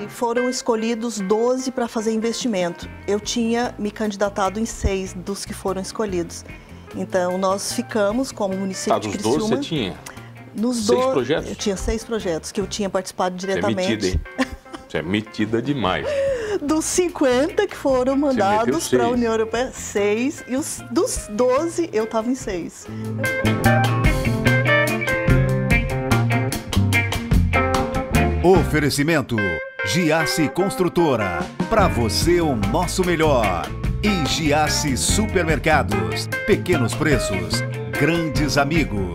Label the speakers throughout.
Speaker 1: e foram escolhidos 12 para fazer investimento. Eu tinha me candidatado em 6 dos que foram escolhidos. Então, nós ficamos como município de Criciúma.
Speaker 2: Dos 12 você tinha?
Speaker 1: Nos
Speaker 2: 6 projetos?
Speaker 1: Eu tinha 6 projetos que eu tinha participado diretamente.
Speaker 2: Você é metida, hein? Você é metida demais.
Speaker 1: Dos 50 que foram mandados para a União Europeia, 6. E dos 12, eu estava em 6.
Speaker 3: Oferecimento Giasse Construtora. Para você o nosso melhor. E Giasse Supermercados. Pequenos preços, grandes amigos.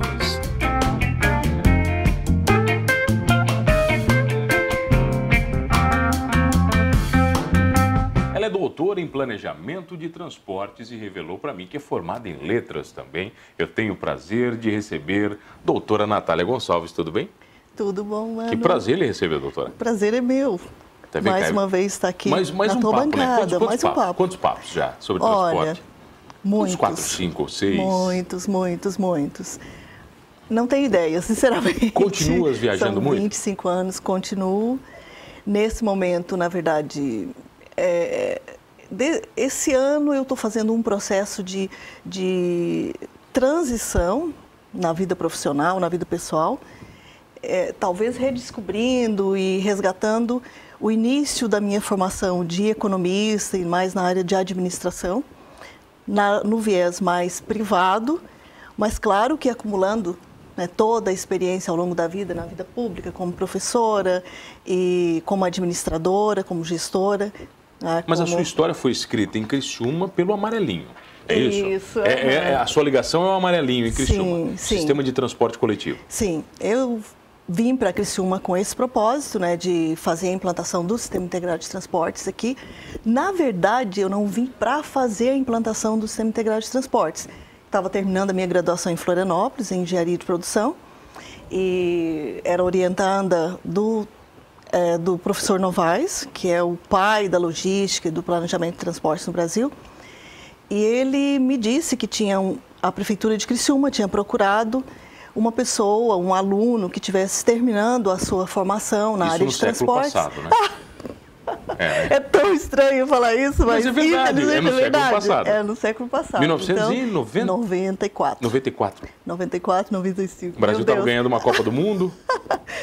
Speaker 2: Ela é doutora em planejamento de transportes e revelou para mim que é formada em letras também. Eu tenho o prazer de receber doutora Natália Gonçalves, tudo bem?
Speaker 1: Tudo bom, mano?
Speaker 2: Que prazer lhe receber, doutora.
Speaker 1: O prazer é meu. Mais uma vez estar aqui
Speaker 2: mais
Speaker 1: na
Speaker 2: um
Speaker 1: tua
Speaker 2: papo,
Speaker 1: bancada.
Speaker 2: Né?
Speaker 1: Mais um papo.
Speaker 2: Quantos papos já sobre
Speaker 1: Olha,
Speaker 2: transporte?
Speaker 1: Muitos.
Speaker 2: Uns 4, 5 ou 6?
Speaker 1: Muitos. Não tenho ideia, sinceramente.
Speaker 2: Continuas viajando muito?
Speaker 1: São 25 anos, continuo. Nesse momento, na verdade, esse ano eu estou fazendo um processo de transição na vida profissional, na vida pessoal. Talvez redescobrindo e resgatando o início da minha formação de economista e mais na área de administração, no viés mais privado, mas claro que acumulando, né, toda a experiência ao longo da vida, na vida pública, como professora e como administradora, como gestora. Né,
Speaker 2: mas a sua história foi escrita em Criciúma pelo Amarelinho. É isso?
Speaker 1: Isso.
Speaker 2: A sua ligação é o Amarelinho em Criciúma,
Speaker 1: sim.
Speaker 2: Sistema de Transporte Coletivo.
Speaker 1: Sim, eu vim para Criciúma com esse propósito, né, de fazer a implantação do Sistema Integrado de Transportes aqui. Na verdade, eu não vim para fazer a implantação do Sistema Integrado de Transportes. Estava terminando a minha graduação em Florianópolis, em Engenharia de Produção, e era orientada do professor Novaes, que é o pai da logística e do planejamento de transportes no Brasil. E ele me disse que a Prefeitura de Criciúma tinha procurado uma pessoa, um aluno que estivesse terminando a sua formação na área de transportes.
Speaker 2: Isso no século passado, né?
Speaker 1: É tão estranho falar isso, mas
Speaker 2: é verdade, é no século passado.
Speaker 1: É no século passado.
Speaker 2: 1994.
Speaker 1: 95.
Speaker 2: O Brasil estava ganhando uma Copa do Mundo.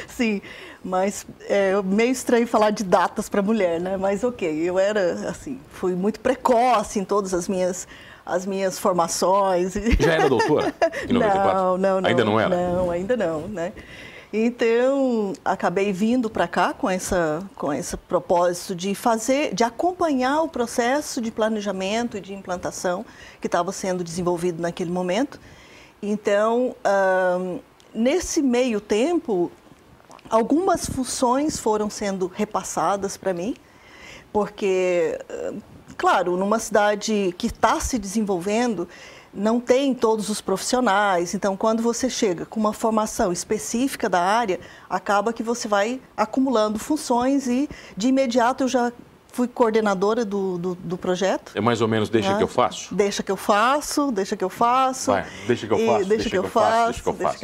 Speaker 1: Sim, mas é meio estranho falar de datas para mulher, né? Mas ok, eu era assim, fui muito precoce em todas as minhas formações.
Speaker 2: Já era doutora em 94?
Speaker 1: Não.
Speaker 2: Ainda não era?
Speaker 1: Não, ainda não, né? Então, acabei vindo para cá com esse propósito de acompanhar o processo de planejamento e de implantação que estava sendo desenvolvido naquele momento. Então, nesse meio tempo, algumas funções foram sendo repassadas para mim, porque, claro, numa cidade que está se desenvolvendo, não tem todos os profissionais, então quando você chega com uma formação específica da área, acaba que você vai acumulando funções e de imediato eu já fui coordenadora do projeto.
Speaker 2: É mais ou menos deixa que eu faço?
Speaker 1: Deixa que eu faço.
Speaker 2: Vai, deixa que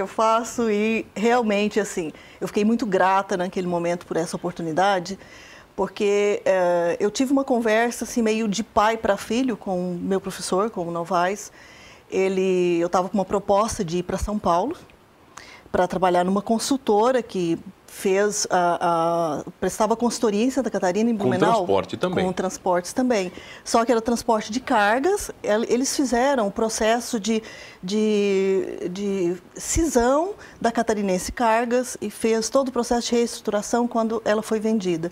Speaker 2: eu faço.
Speaker 1: E realmente, assim, eu fiquei muito grata naquele momento por essa oportunidade, porque eu tive uma conversa assim, meio de pai para filho com o meu professor, com o Novaes. Eu estava com uma proposta de ir para São Paulo para trabalhar numa consultora que prestava consultoria em Santa Catarina, em Blumenau.
Speaker 2: Com transporte também.
Speaker 1: Com transportes também. Só que era transporte de cargas. Eles fizeram o processo de cisão da Catarinense Cargas e fez todo o processo de reestruturação quando ela foi vendida.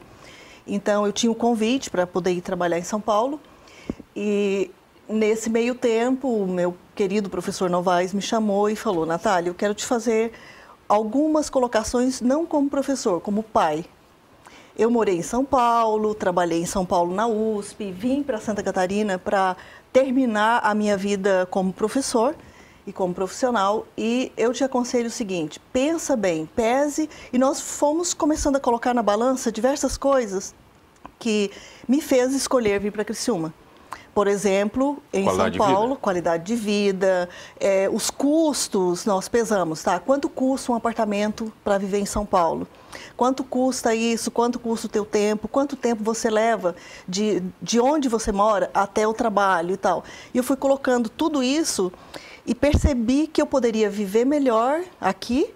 Speaker 1: Então, eu tinha um convite para poder ir trabalhar em São Paulo e, nesse meio tempo, o meu querido professor Novaes me chamou e falou: Natália, eu quero te fazer algumas colocações, não como professor, como pai. Eu morei em São Paulo, trabalhei em São Paulo na USP, vim para Santa Catarina para terminar a minha vida como professor e como profissional, e eu te aconselho o seguinte: pensa bem, pese, e nós fomos começando a colocar na balança diversas coisas que me fez escolher vir para Criciúma. por exemplo, em São Paulo, qualidade de vida, os custos nós pesamos, tá? Quanto custa um apartamento para viver em São Paulo? Quanto custa isso? Quanto custa o teu tempo? Quanto tempo você leva de onde você mora até o trabalho e tal? E eu fui colocando tudo isso e percebi que eu poderia viver melhor aqui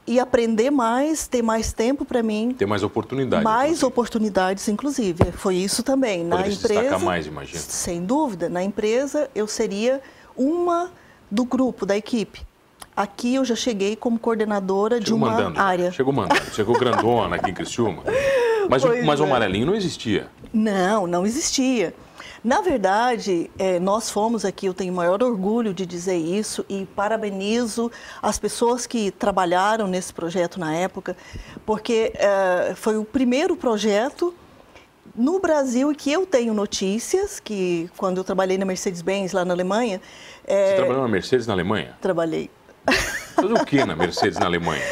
Speaker 1: e aprender mais, ter mais tempo para mim.
Speaker 2: Ter mais oportunidades.
Speaker 1: Mais oportunidades, inclusive. Foi isso também. Na
Speaker 2: empresa, se destacar mais, imagino.
Speaker 1: Sem dúvida. Na empresa, eu seria uma do grupo, da equipe. Aqui eu já cheguei como coordenadora de uma área.
Speaker 2: Chegou mandando. Chegou grandona aqui em Criciúma. Mas o amarelinho não existia.
Speaker 1: Não existia. Na verdade, nós fomos aqui, eu tenho o maior orgulho de dizer isso e parabenizo as pessoas que trabalharam nesse projeto na época, porque foi o primeiro projeto no Brasil e que eu tenho notícias, que quando eu trabalhei na Mercedes-Benz lá na Alemanha...
Speaker 2: Você trabalhou na Mercedes na Alemanha?
Speaker 1: Trabalhei.
Speaker 2: Fazer o que na Mercedes na Alemanha?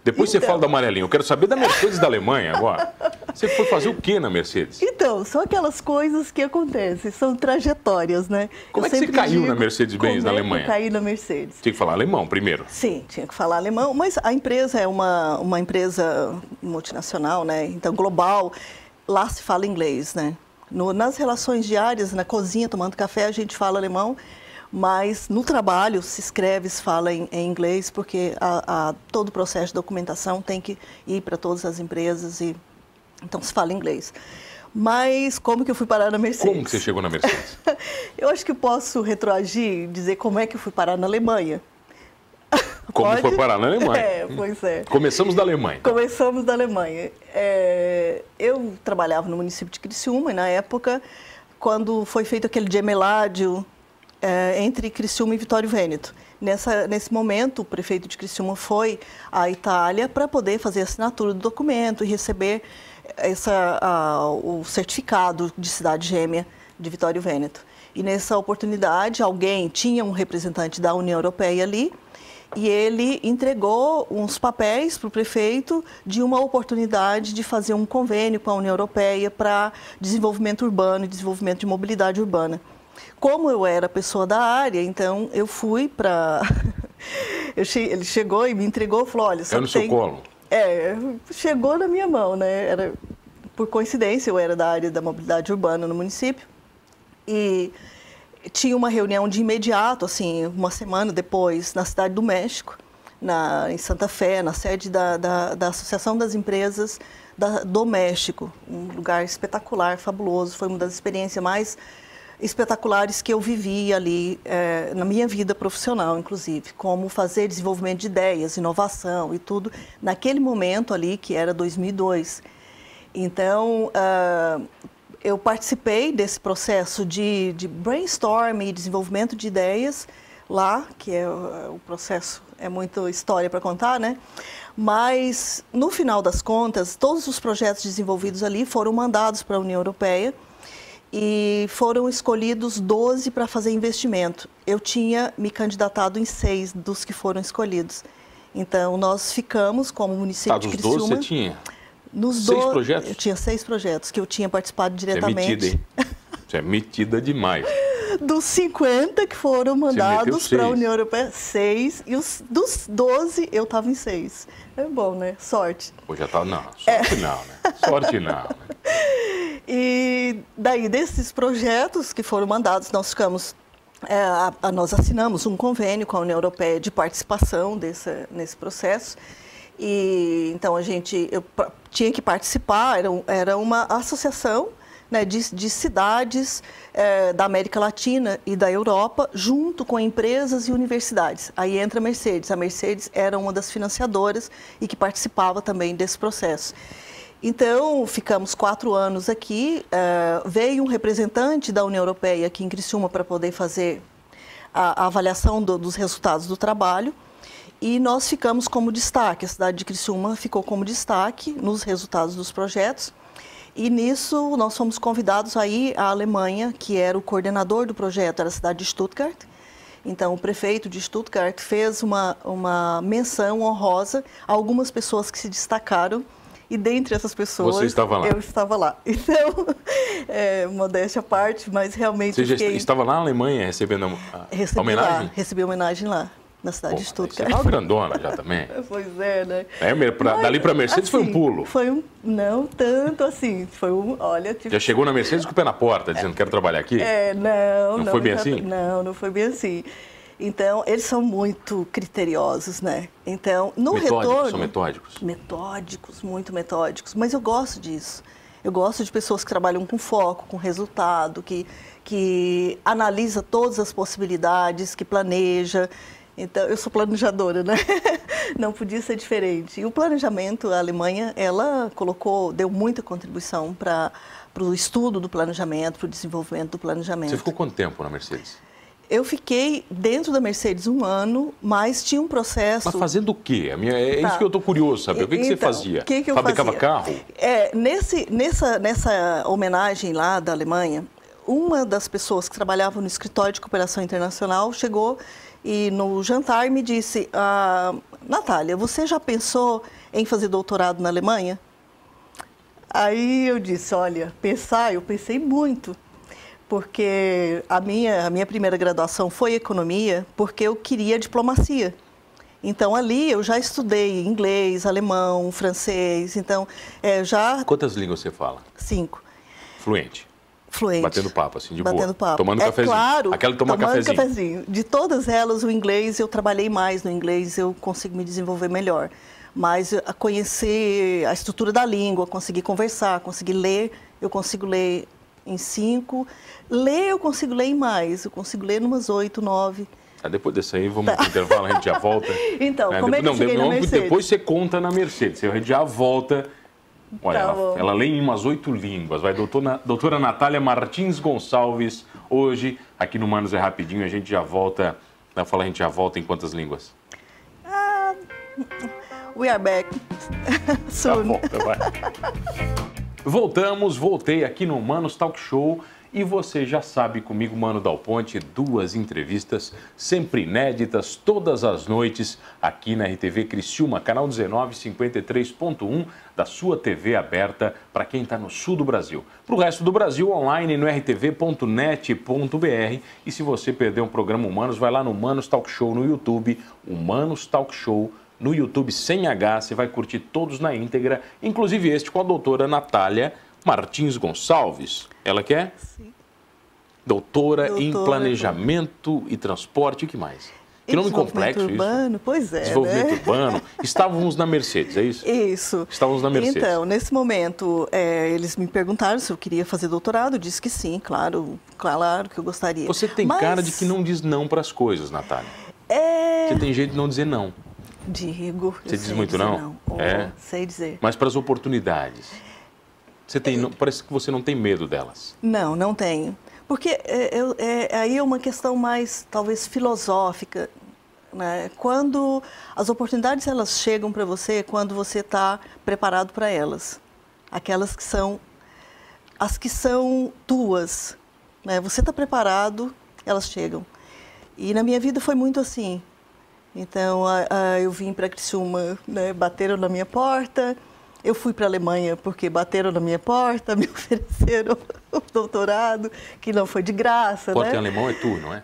Speaker 2: Depois você fala do amarelinho. Eu quero saber da Mercedes da Alemanha agora. Você foi fazer o que na Mercedes?
Speaker 1: Então, são aquelas coisas que acontecem, são trajetórias, né?
Speaker 2: Como é que você caiu na Mercedes-Benz na Alemanha?
Speaker 1: Eu caí na Mercedes.
Speaker 2: Tinha que falar alemão primeiro.
Speaker 1: Sim, tinha que falar alemão, mas a empresa é uma empresa multinacional, né? Então, global. Lá se fala inglês, né? Nas relações diárias, na cozinha, tomando café, a gente fala alemão. Mas no trabalho se escreve, se fala em inglês, porque todo o processo de documentação tem que ir para todas as empresas, e então se fala inglês. Mas como que eu fui parar na Mercedes?
Speaker 2: Como que você chegou na Mercedes?
Speaker 1: Eu acho que posso retroagir e dizer como é que eu fui parar na Alemanha.
Speaker 2: Como foi parar na Alemanha?
Speaker 1: Pois é.
Speaker 2: Começamos da Alemanha.
Speaker 1: Começamos da Alemanha. Eu trabalhava no município de Criciúma, e na época, quando foi feito aquele gemeládio entre Criciúma e Vitório Vêneto. Nesse momento, o prefeito de Criciúma foi à Itália para poder fazer a assinatura do documento e receber o certificado de cidade gêmea de Vitório Vêneto. E nessa oportunidade, tinha um representante da União Europeia ali, e ele entregou uns papéis para o prefeito de uma oportunidade de fazer um convênio com a União Europeia para desenvolvimento urbano e desenvolvimento de mobilidade urbana. Como eu era pessoa da área, então eu fui para... Ele chegou e me entregou e falou, olha...
Speaker 2: Caiu no seu colo?
Speaker 1: Chegou na minha mão, né? Por coincidência, eu era da área da mobilidade urbana no município. E tinha uma reunião de imediato, assim, uma semana depois, na Cidade do México, em Santa Fé, na sede da Associação das Empresas do México. Um lugar espetacular, fabuloso, foi uma das experiências mais espetaculares que eu vivi ali na minha vida profissional, inclusive, como fazer desenvolvimento de ideias, inovação e tudo, naquele momento ali, que era 2002. Então, eu participei desse processo de brainstorm e desenvolvimento de ideias lá, que o processo é muita história para contar, né? Mas, no final das contas, todos os projetos desenvolvidos ali foram mandados para a União Europeia, e foram escolhidos 12 para fazer investimento. Eu tinha me candidatado em 6 dos que foram escolhidos. Então, nós ficamos como município de Criciúma.
Speaker 2: Dos 12 você tinha?
Speaker 1: Nos
Speaker 2: 6 projetos?
Speaker 1: Eu tinha 6 projetos que eu tinha participado diretamente.
Speaker 2: Você é metida, hein? Você é metida demais.
Speaker 1: Dos 50 que foram mandados para a União Europeia, 6. E dos 12, eu estava em 6. É bom, né? Sorte.
Speaker 2: Pô, já tá... Não, sorte não, né? Sorte não, né?
Speaker 1: E daí, desses projetos que foram mandados, nós nós assinamos um convênio com a União Europeia de participação nesse processo. E então eu tinha que participar, era uma associação, né, de cidades da América Latina e da Europa, junto com empresas e universidades. Aí entra a Mercedes. A Mercedes era uma das financiadoras e que participava também desse processo. Então, ficamos 4 anos aqui, veio um representante da União Europeia aqui em Criciúma para poder fazer a avaliação dos resultados do trabalho, e nós ficamos como destaque, a cidade de Criciúma ficou como destaque nos resultados dos projetos, e nisso nós fomos convidados a ir à Alemanha, que era o coordenador do projeto, era a cidade de Stuttgart. Então, o prefeito de Stuttgart fez uma menção honrosa a algumas pessoas que se destacaram E dentre essas pessoas,
Speaker 2: você estava lá.
Speaker 1: Eu estava lá. Então, modéstia à parte, mas realmente
Speaker 2: Você já estava lá na Alemanha recebendo a homenagem?
Speaker 1: Recebi homenagem lá, na cidade de Stuttgart.
Speaker 2: Você estava grandona já também.
Speaker 1: Pois é, né?
Speaker 2: Dali para Mercedes
Speaker 1: assim,
Speaker 2: foi um pulo.
Speaker 1: Não tanto assim, foi olha... Tipo,
Speaker 2: já chegou na Mercedes com o pé na porta, dizendo quero trabalhar aqui?
Speaker 1: Não.
Speaker 2: Não foi bem assim?
Speaker 1: Não foi bem assim. Então, eles são muito criteriosos, né? Então, no retorno...
Speaker 2: São metódicos?
Speaker 1: Metódicos, muito metódicos. Mas eu gosto disso. Eu gosto de pessoas que trabalham com foco, com resultado, que analisa todas as possibilidades, que planeja. Então, eu sou planejadora, né? Não podia ser diferente. E o planejamento, a Alemanha, ela deu muita contribuição para o estudo do planejamento, para o desenvolvimento do planejamento.
Speaker 2: Você ficou quanto tempo na Mercedes?
Speaker 1: Eu fiquei dentro da Mercedes 1 ano, mas tinha um processo...
Speaker 2: Mas fazendo o quê? Isso que eu estou curioso, saber. O que você fazia?
Speaker 1: Que eu
Speaker 2: Fabricava
Speaker 1: fazia?
Speaker 2: carro?
Speaker 1: Nessa homenagem lá da Alemanha, uma das pessoas que trabalhava no escritório de cooperação internacional chegou e no jantar me disse, Natália, você já pensou em fazer doutorado na Alemanha? Aí eu disse, olha, eu pensei muito. Porque a minha primeira graduação foi economia, porque eu queria diplomacia. Então, ali eu já estudei inglês, alemão, francês, então já...
Speaker 2: Quantas línguas você fala?
Speaker 1: 5.
Speaker 2: Fluente?
Speaker 1: Fluente.
Speaker 2: Batendo papo, assim, de boa?
Speaker 1: Batendo papo.
Speaker 2: Tomando cafezinho?
Speaker 1: Claro,
Speaker 2: Aquela que toma cafezinho.
Speaker 1: De todas elas, o inglês, eu trabalhei mais no inglês, eu consigo me desenvolver melhor. Mas a conhecer a estrutura da língua, conseguir conversar, conseguir ler, eu consigo ler em 5. Ler eu consigo ler em mais, eu consigo ler em umas 8, 9.
Speaker 2: Depois desse aí, vamos pro intervalo, a gente já volta.
Speaker 1: Então, como é que eu cheguei na Mercedes?
Speaker 2: Depois você conta na Mercedes, a gente já volta. Olha, ela lê em umas 8 línguas. Vai, doutora Natália Martins Gonçalves, hoje, aqui no Manos é Rapidinho, a gente já volta. A gente já volta em quantas línguas?
Speaker 1: We are back. Soon.
Speaker 2: Tá, vai. Voltei aqui no Manos Talk Show. E você já sabe, comigo, Mano Dal Ponte, 2 entrevistas sempre inéditas, todas as noites, aqui na RTV Criciúma, canal 1953.1 da sua TV aberta para quem está no sul do Brasil. Para o resto do Brasil, online no rtv.net.br. E se você perdeu um programa Humanos, vai lá no Manos Talk Show no YouTube, o Manos Talk Show no YouTube sem H, você vai curtir todos na íntegra, inclusive este com a doutora Natália Martins Gonçalves. Ela que é?
Speaker 1: Sim.
Speaker 2: Doutora em Planejamento e Transporte, o que mais? Que nome complexo isso.
Speaker 1: Urbano, pois é.
Speaker 2: Desenvolvimento urbano. Estávamos na Mercedes, é isso?
Speaker 1: Isso.
Speaker 2: Estávamos na Mercedes.
Speaker 1: Então, nesse momento, eles me perguntaram se eu queria fazer doutorado. Eu disse que sim, claro que eu gostaria.
Speaker 2: Você tem cara de que não diz não para as coisas, Natália. Você tem jeito de não dizer não.
Speaker 1: Digo.
Speaker 2: Você diz muito não?
Speaker 1: Sei dizer.
Speaker 2: Mas para as oportunidades? Parece que você não tem medo delas.
Speaker 1: Não tenho. Porque aí é uma questão mais, talvez, filosófica, né? Quando as oportunidades elas chegam para você, quando você está preparado para elas. Aquelas que são as que são tuas, né? Você está preparado, elas chegam. E na minha vida foi muito assim. Então, eu vim para Criciúma, né? Bateram na minha porta. Eu fui para a Alemanha porque bateram na minha porta, me ofereceram o doutorado, que não foi de graça,
Speaker 2: Porta
Speaker 1: né?
Speaker 2: em alemão é Tour, não é?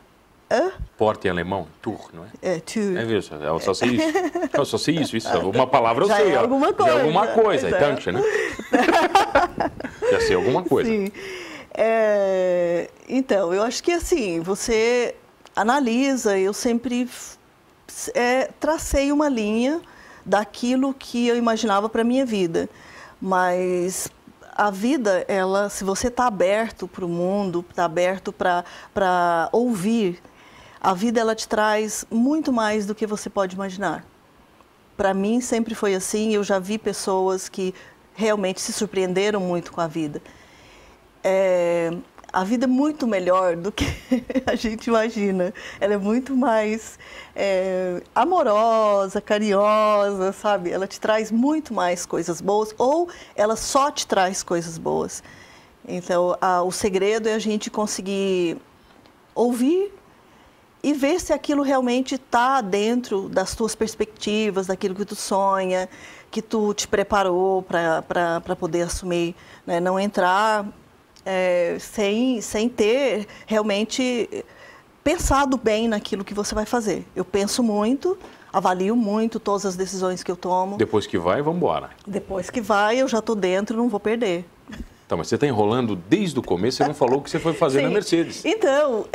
Speaker 2: Porta em alemão, Tour, não é?
Speaker 1: É, Tour.
Speaker 2: É mesmo, eu só sei isso. Eu só sei isso. Uma palavra eu
Speaker 1: Já
Speaker 2: sei.
Speaker 1: é alguma coisa.
Speaker 2: Já é alguma coisa, é Tanche, né? Já sei alguma coisa.
Speaker 1: Sim. Então, eu acho que assim, você analisa, eu sempre tracei uma linha daquilo que eu imaginava para a minha vida. Mas a vida, se você está aberto para o mundo, está aberto para ouvir, a vida ela te traz muito mais do que você pode imaginar. Para mim sempre foi assim, eu já vi pessoas que realmente se surpreenderam muito com a vida. A vida é muito melhor do que a gente imagina. Ela é muito mais amorosa, carinhosa, sabe? Ela te traz muito mais coisas boas, ou ela só te traz coisas boas. Então, o segredo é a gente conseguir ouvir e ver se aquilo realmente está dentro das tuas perspectivas, daquilo que tu sonha, que tu te preparou para poder assumir, né? Não entrar sem ter realmente pensado bem naquilo que você vai fazer. Eu penso muito, avalio muito todas as decisões que eu tomo.
Speaker 2: Depois que vai, vamos embora.
Speaker 1: Depois que vai, eu já estou dentro, não vou perder.
Speaker 2: Então, mas você está enrolando desde o começo, você não falou o que você foi fazer na Mercedes.
Speaker 1: Então,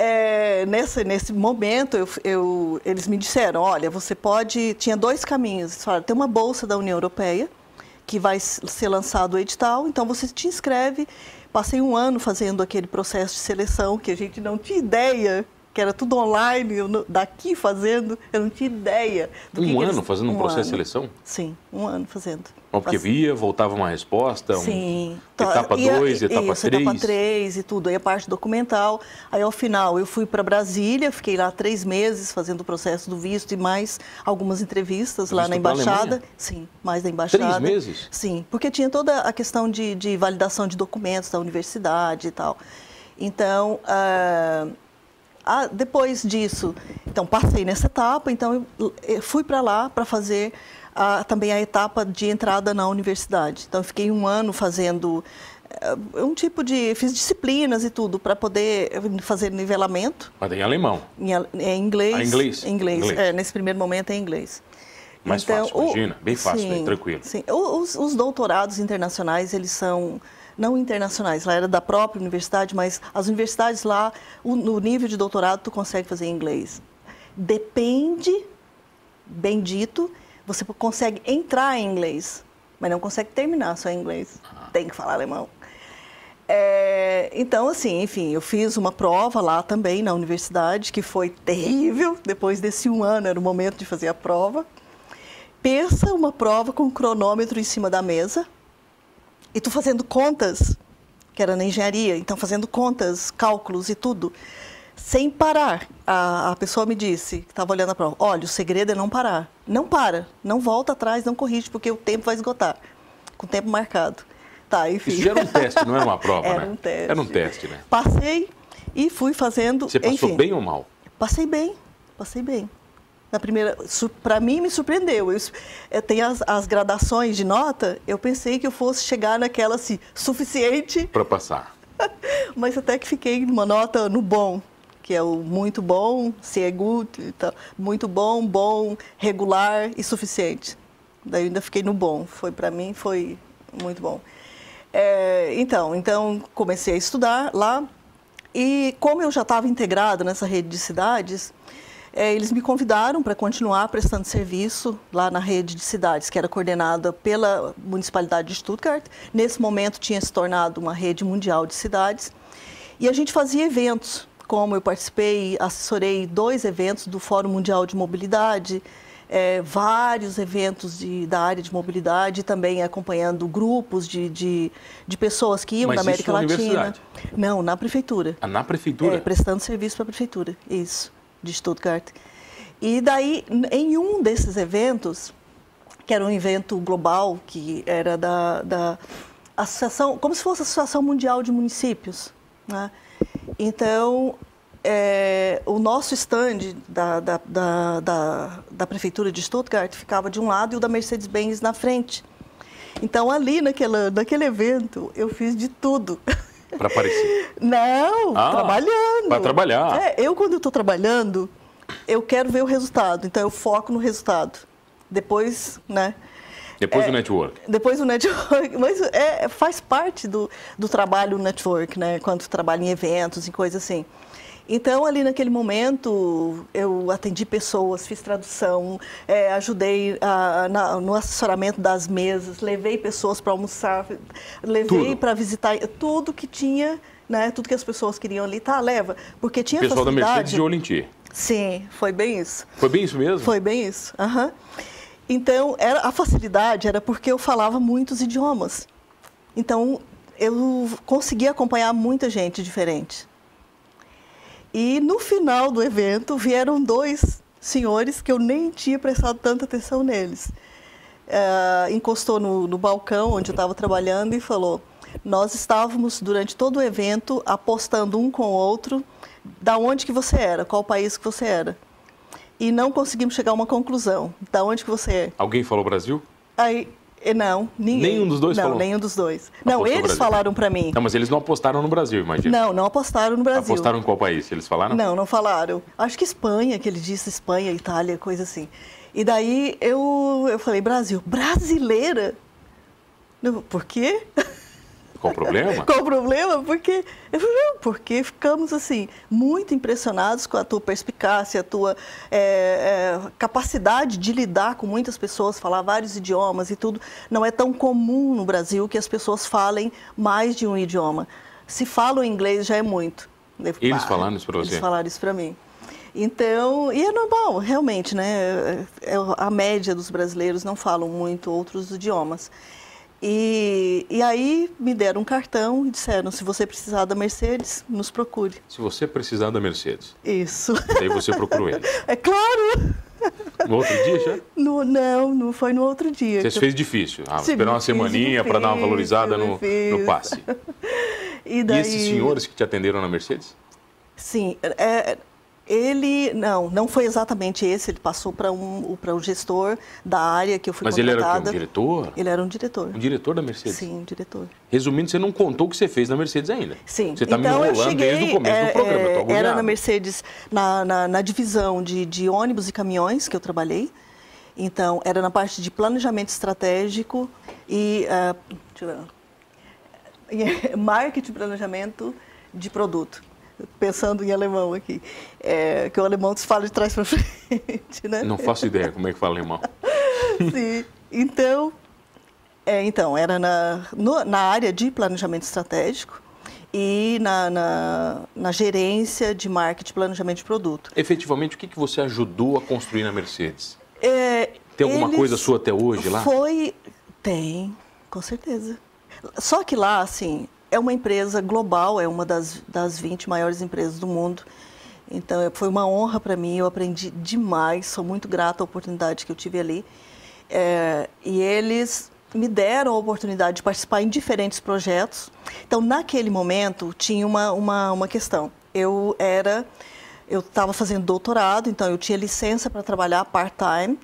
Speaker 1: nesse momento, eles me disseram, olha, você pode... Tinha 2 caminhos. Tem uma bolsa da União Europeia, que vai ser lançado o edital, então você te inscreve. Passei 1 ano fazendo aquele processo de seleção, que a gente não tinha ideia, que era tudo online, daqui fazendo, eu não tinha ideia.
Speaker 2: Um ano fazendo um processo de seleção?
Speaker 1: Sim, 1 ano fazendo.
Speaker 2: Porque via, voltava uma resposta,
Speaker 1: sim.
Speaker 2: Etapa 2, etapa 3.
Speaker 1: Etapa 3 e tudo, aí a parte documental. Aí ao final eu fui para Brasília, fiquei lá 3 meses fazendo o processo do visto e mais algumas entrevistas lá na embaixada. Sim, mais na embaixada.
Speaker 2: 3 meses?
Speaker 1: Sim, porque tinha toda a questão de validação de documentos da universidade e tal. Então, depois disso, então passei nessa etapa, então eu fui para lá para fazer também a etapa de entrada na universidade. Então, eu fiquei 1 ano fazendo fiz disciplinas e tudo para poder fazer nivelamento.
Speaker 2: Mas em alemão?
Speaker 1: Em inglês.
Speaker 2: Inglês?
Speaker 1: Inglês. Nesse primeiro momento é inglês.
Speaker 2: Mais fácil, imagina, bem fácil,
Speaker 1: sim,
Speaker 2: bem tranquilo.
Speaker 1: Sim. Os doutorados internacionais, eles são... não internacionais, lá era da própria universidade, mas as universidades lá, no nível de doutorado, tu consegue fazer em inglês. Depende, bem dito, você consegue entrar em inglês, mas não consegue terminar só em inglês. Tem que falar alemão. Então, assim, enfim, eu fiz uma prova lá também na universidade, que foi terrível. Depois desse 1 ano, era o momento de fazer a prova. Pensa uma prova com um cronômetro em cima da mesa, e tu fazendo contas, que era na engenharia, então fazendo contas, cálculos e tudo, sem parar. A pessoa me disse, que estava olhando a prova, olha, o segredo é não parar. Não para, não volta atrás, não corrige, porque o tempo vai esgotar, com o tempo marcado. Tá, enfim.
Speaker 2: Isso já era um teste, não era uma prova,
Speaker 1: era
Speaker 2: né?
Speaker 1: Um teste.
Speaker 2: Era um teste, né?
Speaker 1: Passei e fui fazendo...
Speaker 2: Você passou bem ou mal?
Speaker 1: Passei bem, passei bem. Na primeira, para mim, me surpreendeu. Eu tenho as gradações de nota, eu pensei que eu fosse chegar naquela, assim, suficiente...
Speaker 2: Para passar.
Speaker 1: Mas até que fiquei numa nota no bom, que é o muito bom, sehr gut, muito bom, bom, regular e suficiente. Daí eu ainda fiquei no bom. Para mim, foi muito bom. Então, comecei a estudar lá. E como eu já estava integrada nessa rede de cidades... eles me convidaram para continuar prestando serviço lá na rede de cidades, que era coordenada pela Municipalidade de Stuttgart. Nesse momento tinha se tornado uma rede mundial de cidades. E a gente fazia eventos, como eu participei, assessorei 2 eventos do Fórum Mundial de Mobilidade, vários eventos da área de mobilidade, também acompanhando grupos de pessoas que iam da América Latina. Não, na prefeitura.
Speaker 2: Na prefeitura?
Speaker 1: Prestando serviço para a prefeitura, isso. De Stuttgart. E daí, em um desses eventos, que era um evento global, que era da Associação, como se fosse a Associação Mundial de Municípios, né? Então, o nosso stand da Prefeitura de Stuttgart ficava de um lado e o da Mercedes-Benz na frente. Então, ali naquele evento, eu fiz de tudo.
Speaker 2: Para aparecer?
Speaker 1: Não, trabalhando.
Speaker 2: Para trabalhar.
Speaker 1: Quando eu estou trabalhando, eu quero ver o resultado. Então, eu foco no resultado. Depois, né?
Speaker 2: Depois do network.
Speaker 1: Depois do network. Mas faz parte do trabalho network, né? Quando tu trabalha em eventos e coisas assim. Então, ali naquele momento, eu atendi pessoas, fiz tradução, ajudei no assessoramento das mesas, levei pessoas para almoçar, levei para visitar tudo que tinha, né, tudo que as pessoas queriam ali, leva. Porque tinha
Speaker 2: facilidade. O pessoal da Mercedes de olho em ti.
Speaker 1: Sim, foi bem isso.
Speaker 2: Foi bem isso mesmo?
Speaker 1: Foi bem isso, aham. Então, a facilidade era porque eu falava muitos idiomas. Então, eu conseguia acompanhar muita gente diferente. E no final do evento vieram 2 senhores que eu nem tinha prestado tanta atenção neles. Encostou no balcão onde eu estava trabalhando e falou, Nós estávamos, durante todo o evento, apostando um com o outro da onde que você era, qual país que você era. E não conseguimos chegar a uma conclusão. Da onde que você é?
Speaker 2: Alguém falou Brasil?
Speaker 1: Aí, não, ninguém.
Speaker 2: Nenhum dos dois falou?
Speaker 1: Não, nenhum dos dois. Não, eles
Speaker 2: Brasil.
Speaker 1: falaram para mim.
Speaker 2: Não, mas eles não apostaram no Brasil, imagina.
Speaker 1: Não, não apostaram no Brasil.
Speaker 2: Apostaram em qual país? Eles falaram?
Speaker 1: Não, não falaram. Acho que Espanha, que ele disse Espanha, Itália, coisa assim. E daí eu falei, Brasil. Brasileira? Por quê?
Speaker 2: Qual o problema?
Speaker 1: Qual o problema? Porque ficamos assim muito impressionados com a tua perspicácia, a tua capacidade de lidar com muitas pessoas, falar vários idiomas e tudo. Não é tão comum no Brasil que as pessoas falem mais de um idioma. Se falam inglês já é muito.
Speaker 2: Eles falaram isso para você?
Speaker 1: Eles falaram isso para mim. Então, e é normal, realmente, né? A média dos brasileiros não falam muito outros idiomas. E aí me deram um cartão e disseram, se você precisar da Mercedes, nos procure.
Speaker 2: Se você precisar da Mercedes.
Speaker 1: Isso.
Speaker 2: Daí você procurou ele.
Speaker 1: É claro!
Speaker 2: No outro dia já?
Speaker 1: Não foi no outro dia.
Speaker 2: Você fez difícil. Esperar uma semaninha para dar uma valorizada no passe.
Speaker 1: E
Speaker 2: esses senhores que te atenderam na Mercedes?
Speaker 1: Sim. Ele, não foi exatamente esse, ele passou para um gestor da área que eu fui contratada.
Speaker 2: Mas ele era o quê? Um diretor?
Speaker 1: Ele era um diretor.
Speaker 2: Um diretor da Mercedes?
Speaker 1: Sim, um diretor.
Speaker 2: Resumindo, você não contou o que você fez na Mercedes ainda.
Speaker 1: Sim.
Speaker 2: Você está me enrolando desde o começo do programa, eu tô agoniado.
Speaker 1: Era na Mercedes, na divisão de ônibus e caminhões que eu trabalhei. Então, era na parte de planejamento estratégico e marketing e planejamento de produto. Pensando em alemão aqui, que o alemão se fala de trás para frente, né?
Speaker 2: Não faço ideia como é que fala alemão.
Speaker 1: Sim, então era na área de planejamento estratégico e na gerência de marketing e planejamento de produto.
Speaker 2: Efetivamente, o que você ajudou a construir na Mercedes? Tem alguma coisa sua até hoje lá?
Speaker 1: Tem, com certeza. Só que lá, assim, é uma empresa global, é uma das 20 maiores empresas do mundo. Então, foi uma honra para mim, eu aprendi demais, sou muito grata à oportunidade que eu tive ali. E eles me deram a oportunidade de participar em diferentes projetos. Então, naquele momento, tinha uma questão. Eu estava fazendo doutorado, então eu tinha licença para trabalhar part-time,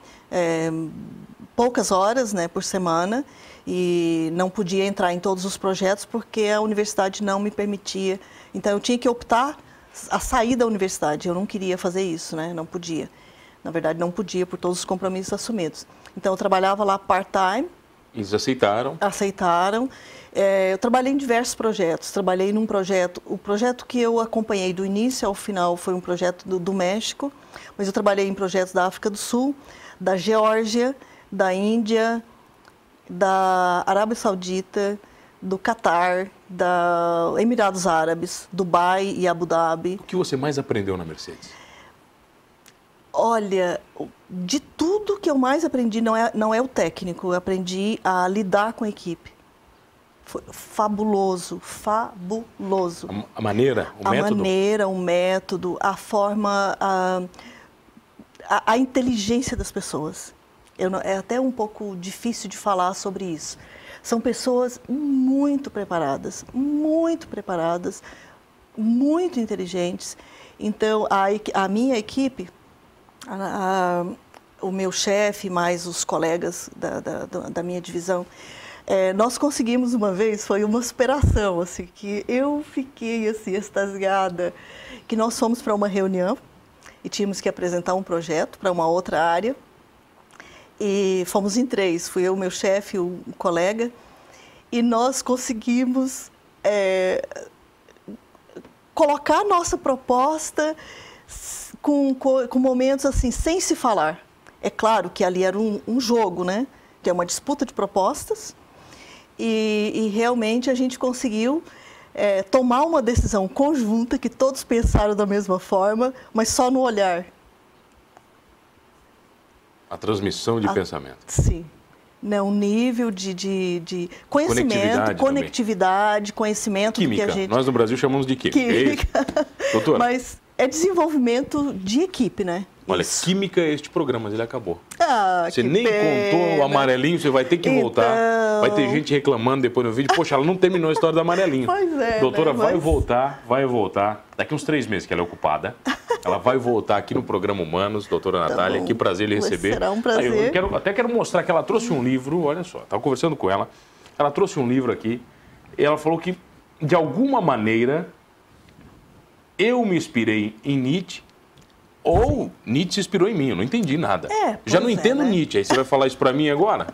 Speaker 1: poucas horas, né, por semana, e não podia entrar em todos os projetos porque a universidade não me permitia. Então, eu tinha que optar a sair da universidade. Eu não queria fazer isso, né? Não podia. Na verdade, não podia por todos os compromissos assumidos. Então, eu trabalhava lá part-time.
Speaker 2: Eles aceitaram?
Speaker 1: Aceitaram. Eu trabalhei em diversos projetos. Trabalhei num projeto... O projeto que eu acompanhei do início ao final foi um projeto do México, mas eu trabalhei em projetos da África do Sul, da Geórgia, da Índia, da Arábia Saudita, do Catar, da Emirados Árabes, Dubai e Abu Dhabi.
Speaker 2: O que você mais aprendeu na Mercedes?
Speaker 1: Olha, de tudo que eu mais aprendi não é o técnico, eu aprendi a lidar com a equipe. Foi fabuloso, fabuloso.
Speaker 2: A maneira, o método? A
Speaker 1: maneira, o método, a forma, a inteligência das pessoas. É até um pouco difícil de falar sobre isso. São pessoas muito preparadas, muito inteligentes. Então, a minha equipe, o meu chefe mais os colegas da minha divisão, nós conseguimos uma vez, foi uma superação, assim, que eu fiquei assim, extasiada, que nós fomos para uma reunião e tínhamos que apresentar um projeto para uma outra área. E fomos em 3, fui eu, meu chefe, um colega, e nós conseguimos colocar a nossa proposta com momentos assim, sem se falar. É claro que ali era um jogo, né? Que é uma disputa de propostas, e realmente a gente conseguiu tomar uma decisão conjunta, que todos pensaram da mesma forma, mas só no olhar.
Speaker 2: A transmissão de pensamento.
Speaker 1: Sim. Um nível de conhecimento, conectividade, conhecimento
Speaker 2: química.
Speaker 1: Do que a gente...
Speaker 2: Nós no Brasil chamamos de química.
Speaker 1: Química.
Speaker 2: Doutora?
Speaker 1: Mas é desenvolvimento de equipe, né?
Speaker 2: Olha,
Speaker 1: Isso.
Speaker 2: química é este programa, mas ele acabou.
Speaker 1: Ah,
Speaker 2: Você
Speaker 1: que
Speaker 2: nem contou o
Speaker 1: pena.
Speaker 2: amarelinho, você vai ter que voltar.
Speaker 1: Então.
Speaker 2: Vai ter gente reclamando depois no vídeo. Poxa, ela não terminou a história do amarelinho.
Speaker 1: Pois é,
Speaker 2: Doutora,
Speaker 1: né?
Speaker 2: vai voltar. Daqui uns 3 meses que ela é ocupada. Ela vai voltar aqui no programa Humanos, doutora Natália.
Speaker 1: bom.
Speaker 2: Que prazer lhe receber.
Speaker 1: Será um prazer.
Speaker 2: Aí, até quero mostrar que ela trouxe um livro, olha só, estava conversando com ela. Ela trouxe um livro aqui. E ela falou que, de alguma maneira, eu me inspirei em Nietzsche. Ou Nietzsche se inspirou em mim, eu não entendi nada. Já não entendo
Speaker 1: né?
Speaker 2: Nietzsche, aí você vai falar isso para mim agora?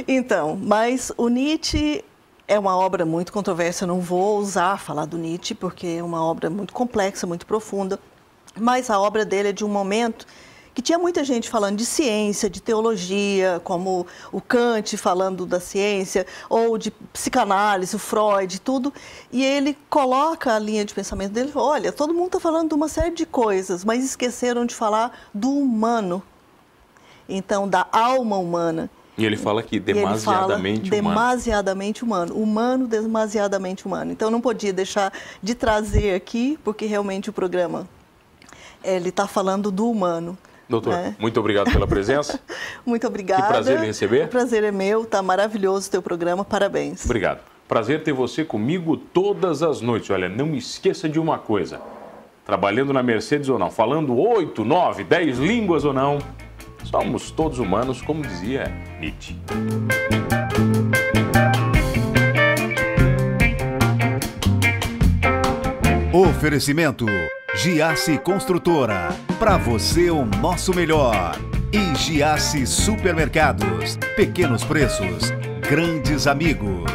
Speaker 1: Então, mas o Nietzsche é uma obra muito controversa, eu não vou ousar falar do Nietzsche, porque é uma obra muito complexa, muito profunda, mas a obra dele é de um momento que tinha muita gente falando de ciência, de teologia, como o Kant falando da ciência, ou de psicanálise, o Freud, tudo. E ele coloca a linha de pensamento dele, olha, todo mundo está falando de uma série de coisas, mas esqueceram de falar do humano, então da alma humana.
Speaker 2: E ele fala que demasiadamente humano.
Speaker 1: Demasiadamente humano. Humano, demasiadamente humano. Então, não podia deixar de trazer aqui, porque realmente o programa ele está falando do humano.
Speaker 2: Doutor, muito obrigado pela presença.
Speaker 1: Muito obrigada.
Speaker 2: Que prazer lhe receber.
Speaker 1: O prazer é meu, está maravilhoso o teu programa, parabéns.
Speaker 2: Obrigado. Prazer ter você comigo todas as noites. Olha, não esqueça de uma coisa. Trabalhando na Mercedes ou não, falando 8, 9, 10 línguas ou não, somos todos humanos, como dizia Nietzsche.
Speaker 3: Oferecimento Giasse Construtora. Para você o nosso melhor. E Giasse Supermercados. Pequenos preços, grandes amigos.